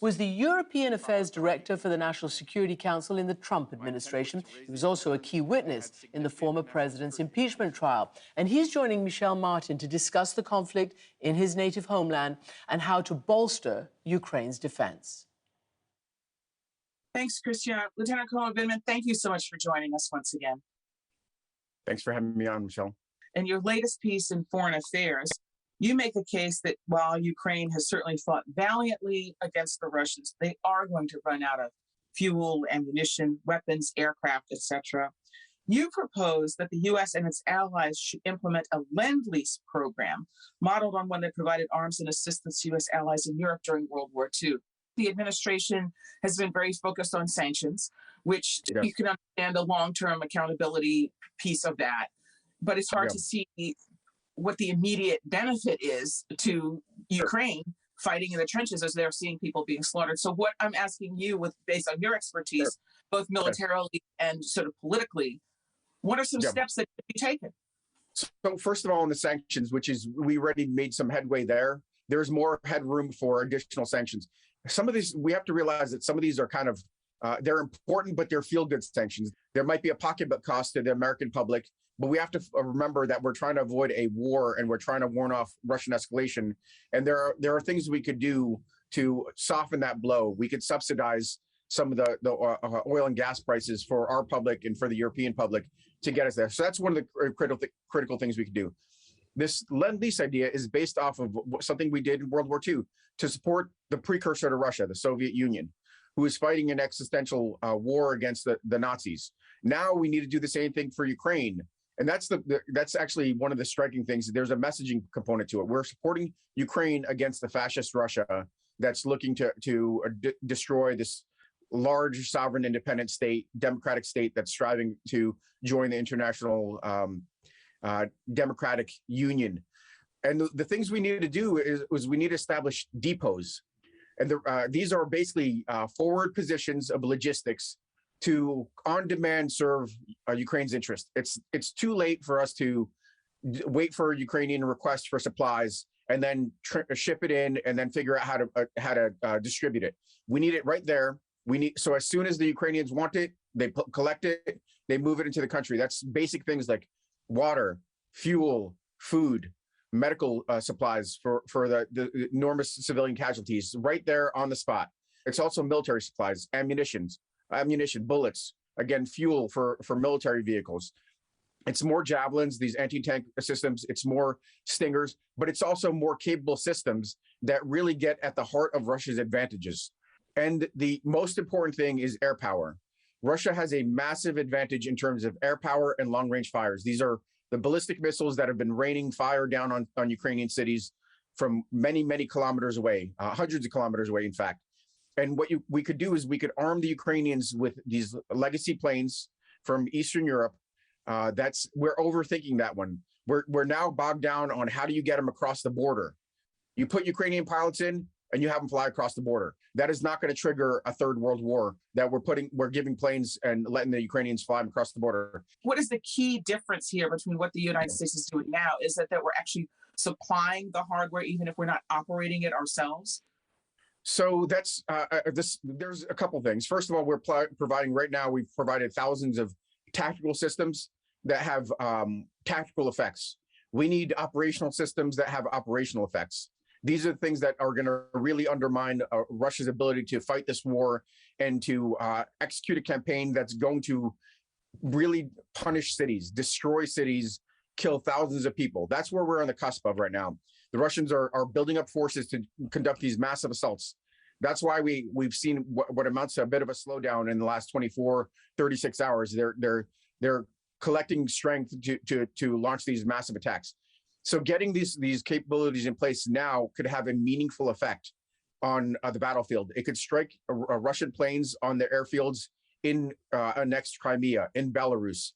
was the European Affairs Director for the National Security Council in the Trump administration. He was also a key witness in the former president's impeachment trial. And he's joining Michelle Martin to discuss the conflict in his native homeland and how to bolster Ukraine's defense. Thanks, Christian. Lieutenant Col Vindman, thank you so much for joining us once again. Thanks for having me on, Michelle. In your latest piece in Foreign Affairs, you make the case that while Ukraine has certainly fought valiantly against the Russians, they are going to run out of fuel, ammunition, weapons, aircraft, etc. You propose that the U.S. and its allies should implement a Lend-Lease program modeled on one that provided arms and assistance to U.S. allies in Europe during World War II. The administration has been very focused on sanctions, which you can understand the long-term accountability piece of that. But it's hard to see what the immediate benefit is to Ukraine fighting in the trenches as they're seeing people being slaughtered. So what I'm asking you, based on your expertise, both militarily and sort of politically, what are some steps that could be taken? So first of all, on the sanctions, which is we already made some headway there. There's more headroom for additional sanctions. Some of these, we have to realize that some of these are kind of, they're important, but they're feel-good sanctions. There might be a pocketbook cost to the American public, but we have to remember that we're trying to avoid a war and we're trying to warn off Russian escalation. And there are things we could do to soften that blow. We could subsidize some of the oil and gas prices for our public and for the European public to get us there. So that's one of the critical things we could do. This Lend-Lease idea is based off of something we did in World War II to support the precursor to Russia, the Soviet Union, who was fighting an existential war against the Nazis. Now we need to do the same thing for Ukraine. And that's actually one of the striking things. There's a messaging component to it. We're supporting Ukraine against the fascist Russia that's looking to destroy this large, sovereign, independent state, democratic state that's striving to join the international democratic union. And the things we need to do is we need to establish depots. And these are basically forward positions of logistics to on-demand serve Ukraine's interest. It's too late for us to wait for Ukrainian requests for supplies and then ship it in and then figure out how to distribute it. We need it right there. So as soon as the Ukrainians want it, they collect it, they move it into the country. That's basic things like water, fuel, food, medical supplies for the enormous civilian casualties right there on the spot. It's also military supplies, ammunition, bullets, again, fuel for military vehicles. It's more javelins, these anti-tank systems, it's more Stingers, but it's also more capable systems that really get at the heart of Russia's advantages. And the most important thing is air power. Russia has a massive advantage in terms of air power and long-range fires. These are the ballistic missiles that have been raining fire down on Ukrainian cities from many, many kilometers away, hundreds of kilometers away, in fact. And what we could do is we could arm the Ukrainians with these legacy planes from Eastern Europe. We're overthinking that one. We're now bogged down on how do you get them across the border. You put Ukrainian pilots in and you have them fly across the border. That is not going to trigger a third world war that we're giving planes and letting the Ukrainians fly them across the border. What is the key difference here between what the United States is doing now is that we're actually supplying the hardware even if we're not operating it ourselves? So that's there's a couple things. First of all, we're providing right now, we've provided thousands of tactical systems that have tactical effects. We need operational systems that have operational effects. These are the things that are going to really undermine Russia's ability to fight this war and to execute a campaign that's going to really punish cities, destroy cities, kill thousands of people. That's where we're on the cusp of right now. The Russians are building up forces to conduct these massive assaults. That's why we've seen what amounts to a bit of a slowdown in the last 24, 36 hours. They're collecting strength to launch these massive attacks. So getting these capabilities in place now could have a meaningful effect on the battlefield. It could strike Russian planes on their airfields in annexed Crimea, in Belarus,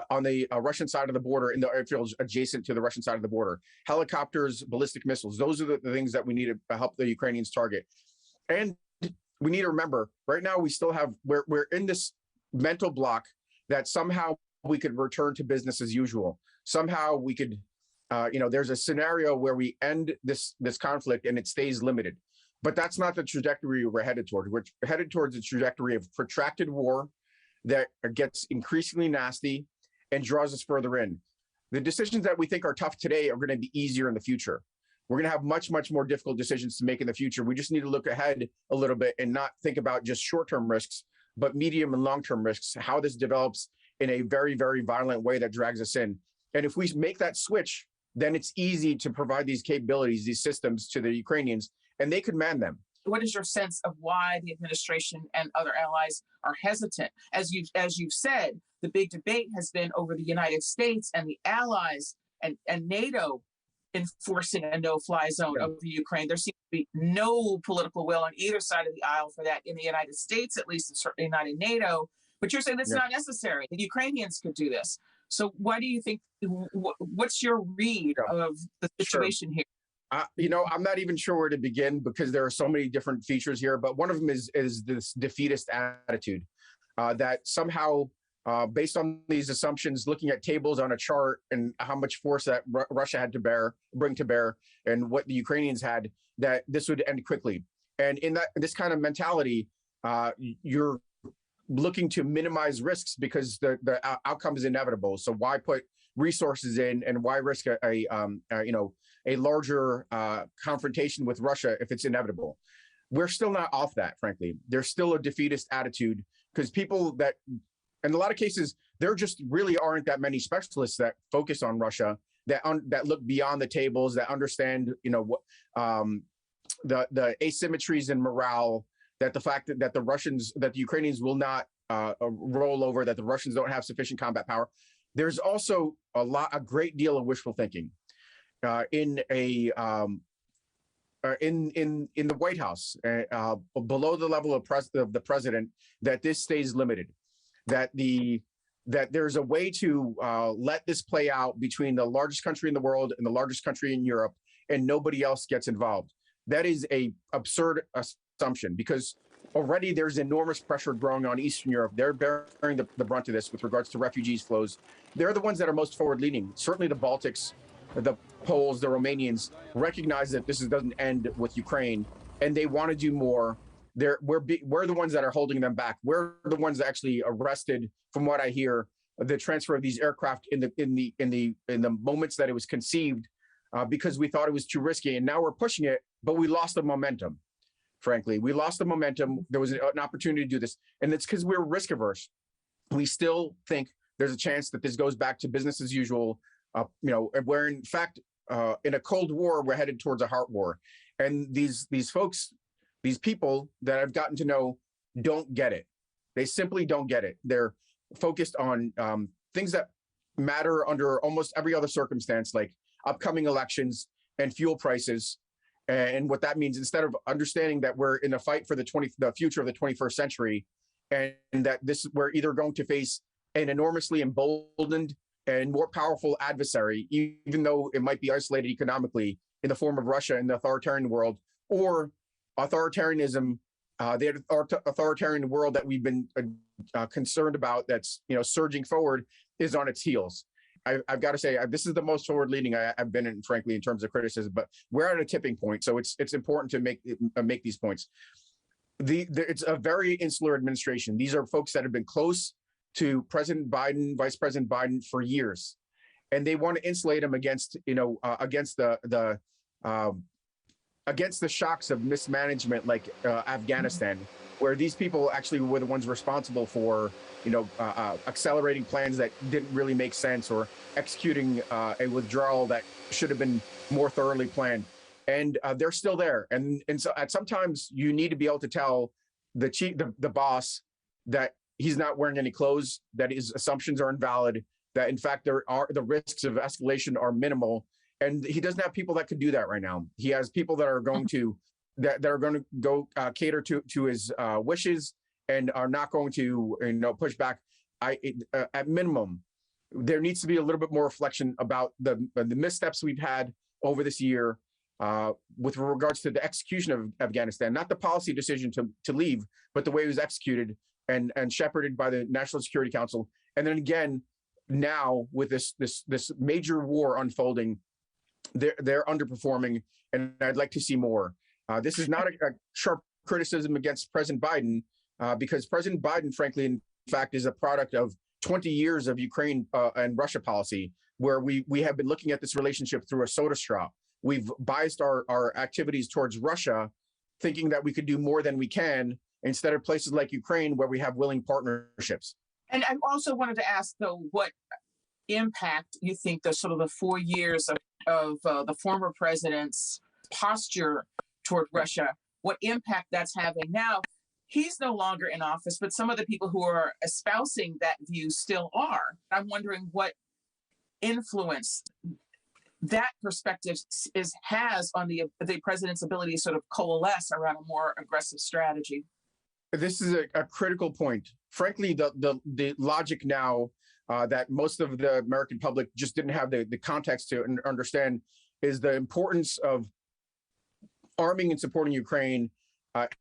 on the Russian side of the border, in the airfields adjacent to the Russian side of the border. Helicopters, ballistic missiles, those are the things that we need to help the Ukrainians target. And we need to remember, right now we still have, we're in this mental block that somehow we could return to business as usual. Somehow we could, there's a scenario where we end this conflict and it stays limited. But that's not the trajectory we're headed toward. We're headed towards a trajectory of protracted war that gets increasingly nasty and draws us further in. The decisions that we think are tough today are going to be easier in the future. We're going to have much, much more difficult decisions to make in the future. We just need to look ahead a little bit and not think about just short-term risks, but medium and long-term risks, how this develops in a very, very violent way that drags us in. And if we make that switch, then it's easy to provide these capabilities, these systems to the Ukrainians, and they could man them. What is your sense of why the administration and other allies are hesitant? As you've said, the big debate has been over the United States and the allies and NATO enforcing a no-fly zone over Ukraine. There seems to be no political will on either side of the aisle for that in the United States, at least, and certainly not in NATO. But you're saying that's not necessary. The Ukrainians could do this. So why do you think, what's your read of the situation here? I'm not even sure where to begin because there are so many different features here, but one of them is this defeatist attitude that somehow, based on these assumptions, looking at tables on a chart and how much force that Russia had to bring to bear, and what the Ukrainians had, that this would end quickly. And in this kind of mentality, you're looking to minimize risks because the outcome is inevitable. So why put resources in, and why risk a larger confrontation with Russia if it's inevitable? We're still not off that, frankly. There's still a defeatist attitude because people that, in a lot of cases, there just really aren't that many specialists that focus on Russia, that look beyond the tables, that understand, what the asymmetries in morale, that the fact that the Ukrainians will not roll over, that the Russians don't have sufficient combat power. There's also a great deal of wishful thinking in the White House, below the level of the president, that this stays limited, that there's a way to let this play out between the largest country in the world and the largest country in Europe, and nobody else gets involved. That is a absurd assumption because already there's enormous pressure growing on Eastern Europe. They're bearing the brunt of this with regards to refugees flows. They're the ones that are most forward-leaning. Certainly the Baltics, the Poles, the Romanians recognize that this doesn't end with Ukraine, and they want to do more. We're the ones that are holding them back. We're the ones that actually arrested, from what I hear, the transfer of these aircraft in the moments that it was conceived, because we thought it was too risky. And now we're pushing it, but we lost the momentum. Frankly, we lost the momentum. There was an opportunity to do this, and it's because we're risk averse. We still think there's a chance that this goes back to business as usual. Where in fact, in a Cold War, we're headed towards a hard war. And these folks, these people that I've gotten to know, don't get it. They simply don't get it. They're focused on things that matter under almost every other circumstance, like upcoming elections and fuel prices. And what that means, instead of understanding that we're in a fight for the future of the 21st century, and that we're either going to face an enormously emboldened and more powerful adversary, even though it might be isolated economically in the form of Russia in the authoritarian world, or authoritarianism, the authoritarian world that we've been concerned about, that's surging forward, is on its heels. I've got to say, this is the most forward-leaning I've been in, frankly, in terms of criticism. But we're at a tipping point, so it's important to make these points. It's a very insular administration. These are folks that have been close to President Biden, Vice President Biden, for years, and they want to insulate them against the shocks of mismanagement, like Afghanistan, where these people actually were the ones responsible for accelerating plans that didn't really make sense, or executing a withdrawal that should have been more thoroughly planned. And they're still there. And so sometimes you need to be able to tell the boss that he's not wearing any clothes, that his assumptions are invalid, that in fact the risks of escalation are minimal. And he doesn't have people that could do that right now. He has people that are going to go cater to his wishes, and are not going to push back. At minimum, there needs to be a little bit more reflection about the missteps we've had over this year with regards to the execution of Afghanistan, not the policy decision to leave, but the way it was executed and shepherded by the National Security Council. And then again, now with this major war unfolding, they're underperforming, and I'd like to see more. This is not a sharp criticism against President Biden, because President Biden, frankly, in fact, is a product of 20 years of Ukraine and Russia policy, where we have been looking at this relationship through a soda straw. We've biased our activities towards Russia, thinking that we could do more than we can, instead of places like Ukraine, where we have willing partnerships. And I also wanted to ask, though, what impact you think the sort of the 4 years of the former president's posture toward Russia, what impact that's having now? He's no longer in office, but some of the people who are espousing that view still are. I'm wondering what influence that perspective has on the president's ability to sort of coalesce around a more aggressive strategy. This is a critical point. Frankly, the logic now that most of the American public just didn't have the context to understand is the importance of arming and supporting Ukraine,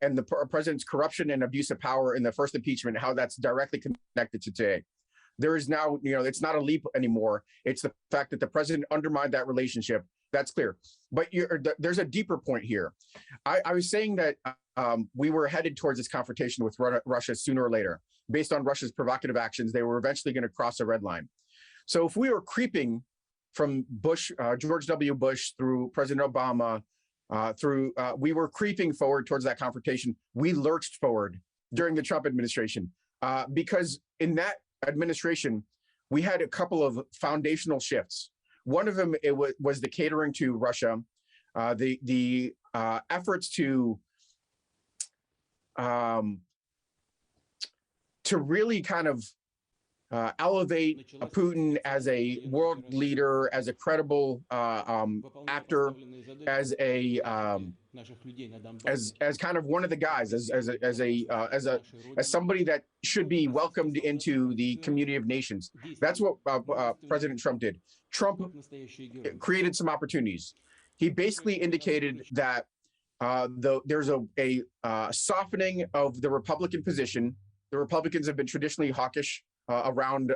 and the president's corruption and abuse of power in the first impeachment, how that's directly connected to today. There is now, it's not a leap anymore. It's the fact that the president undermined that relationship. That's clear. But there's a deeper point here. I was saying that we were headed towards this confrontation with Russia sooner or later. Based on Russia's provocative actions, they were eventually going to cross a red line. So if we were creeping from George W. Bush through President Obama, we were creeping forward towards that confrontation. We lurched forward during the Trump administration, because in that administration, we had a couple of foundational shifts. One of them was the catering to Russia, the efforts to really kind of elevate Putin as a world leader, as a credible actor, as kind of one of the guys, as somebody that should be welcomed into the community of nations. That's what President Trump did. Trump created some opportunities. He basically indicated that there's a softening of the Republican position. The Republicans have been traditionally hawkish around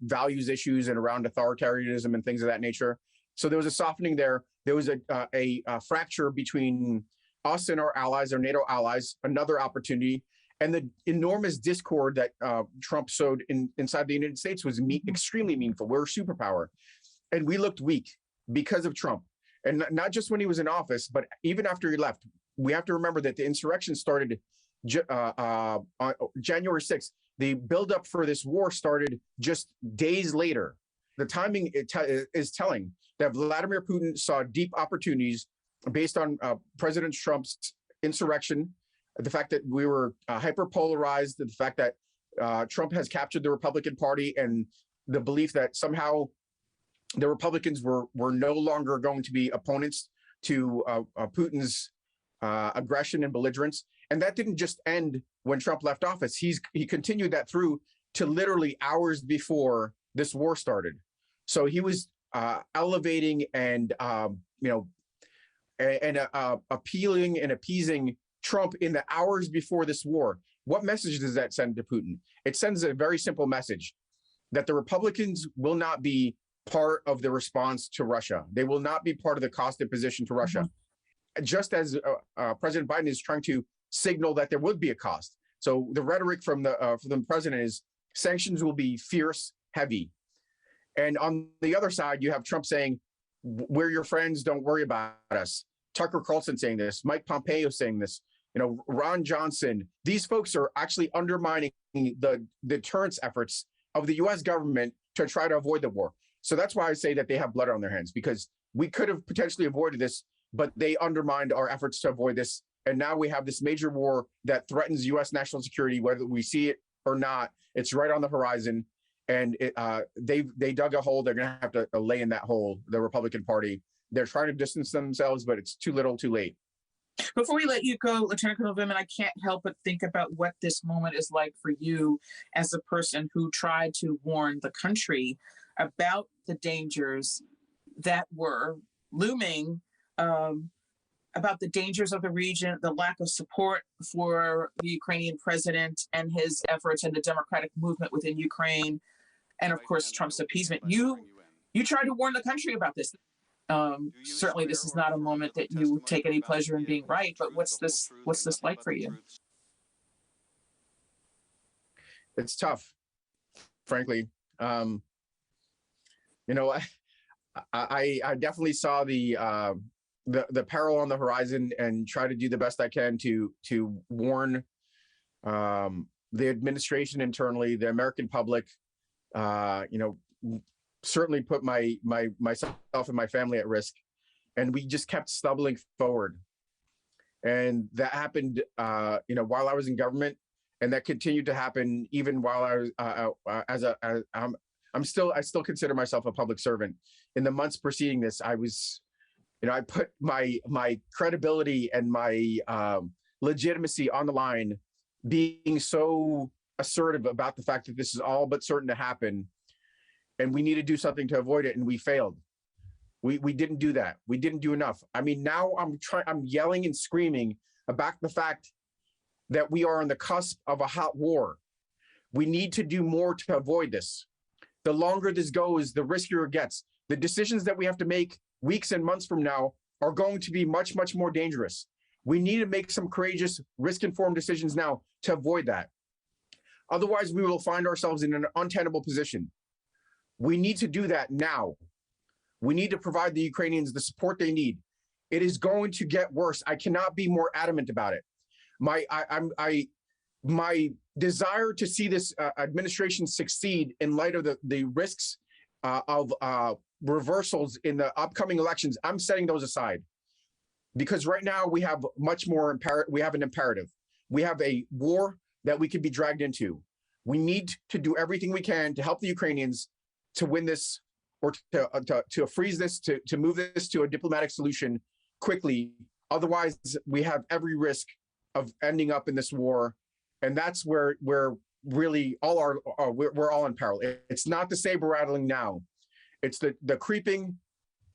values issues and around authoritarianism and things of that nature. So there was a softening there. There was a fracture between us and our allies, our NATO allies, another opportunity. And the enormous discord that Trump sowed inside the United States was extremely meaningful. We're a superpower. And we looked weak because of Trump. And not just when he was in office, but even after he left. We have to remember that the insurrection started on January 6th. The buildup for this war started just days later. The timing is telling that Vladimir Putin saw deep opportunities based on President Trump's insurrection, the fact that we were hyper-polarized, the fact that Trump has captured the Republican Party, and the belief that somehow the Republicans were no longer going to be opponents to Putin's aggression and belligerence. And that didn't just end when Trump left office. He continued that through to literally hours before this war started. So he was elevating and appealing and appeasing Trump in the hours before this war. What message does that send to Putin? It sends a very simple message that the Republicans will not be part of the response to Russia. They will not be part of the cost imposition to Russia. Just as President Biden is trying to signal that there would be a cost. So the rhetoric from the president is sanctions will be fierce, heavy. And on the other side, you have Trump saying, we're your friends, don't worry about us. Tucker Carlson saying this, Mike Pompeo saying this, Ron Johnson. These folks are actually undermining the deterrence efforts of the U.S. government to try to avoid the war. So that's why I say that they have blood on their hands, because we could have potentially avoided this, but they undermined our efforts to avoid this. And now we have this major war that threatens U.S. national security, whether we see it or not. It's right on the horizon. And they dug a hole. They're going to have to lay in that hole, the Republican Party. They're trying to distance themselves, but it's too little, too late. Before we let you go, Lieutenant Colonel Vindman, I can't help but think about what this moment is like for you as a person who tried to warn the country about the dangers that were looming, about the dangers of the region, the lack of support for the Ukrainian president and his efforts and the democratic movement within Ukraine, and of course, Trump's appeasement. You tried to warn the country about this. Certainly, this is not a moment that you take any pleasure in being right. But what's this like for you? It's tough, frankly. You know, I definitely saw the peril on the horizon and try to do the best I can to warn the administration internally, the American public. You know, certainly put myself and my family at risk, and we just kept stumbling forward. And that happened, you know, while I was in government, and that continued to happen even while I was I still consider myself a public servant. In the months preceding this, I was, you know, I put my credibility and my legitimacy on the line, being so assertive about the fact that this is all but certain to happen, and we need to do something to avoid it, and we failed. We didn't do that. We didn't do enough. I mean, now I'm yelling and screaming about the fact that we are on the cusp of a hot war. We need to do more to avoid this. The longer this goes, the riskier it gets. The decisions that we have to make weeks and months from now are going to be much, much more dangerous. We need to make some courageous, risk-informed decisions now to avoid that. Otherwise, we will find ourselves in an untenable position. We need to do that now. We need to provide the Ukrainians the support they need. It is going to get worse. I cannot be more adamant about it. My desire to see this administration succeed in light of the risks of reversals in the upcoming elections, I'm setting those aside. Because right now we have much more we have an imperative. We have a war that we could be dragged into. We need to do everything we can to help the Ukrainians to win this, or to freeze this, to move this to a diplomatic solution quickly. Otherwise, we have every risk of ending up in this war. And that's where really we're all in peril. It's not the saber rattling now. It's the creeping,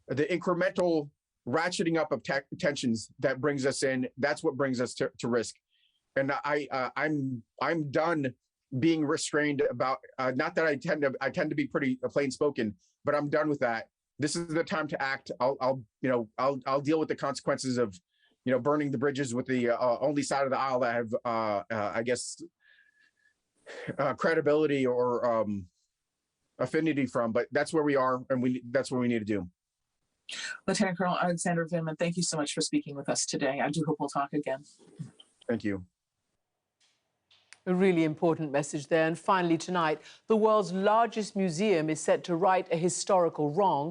the incremental ratcheting up of tensions that brings us in. That's what brings us to risk. And I'm done being restrained about, not that I tend to be pretty plain spoken, but I'm done with that. This is the time to act. I'll deal with the consequences of, you know, burning the bridges with the only side of the aisle that have, I guess, credibility or affinity from. But that's where we are, and that's what we need to do. Lieutenant Colonel Ananpour Vindman, thank you so much for speaking with us today. I do hope we'll talk again. Thank you. A really important message there. And finally tonight, the world's largest museum is set to right a historical wrong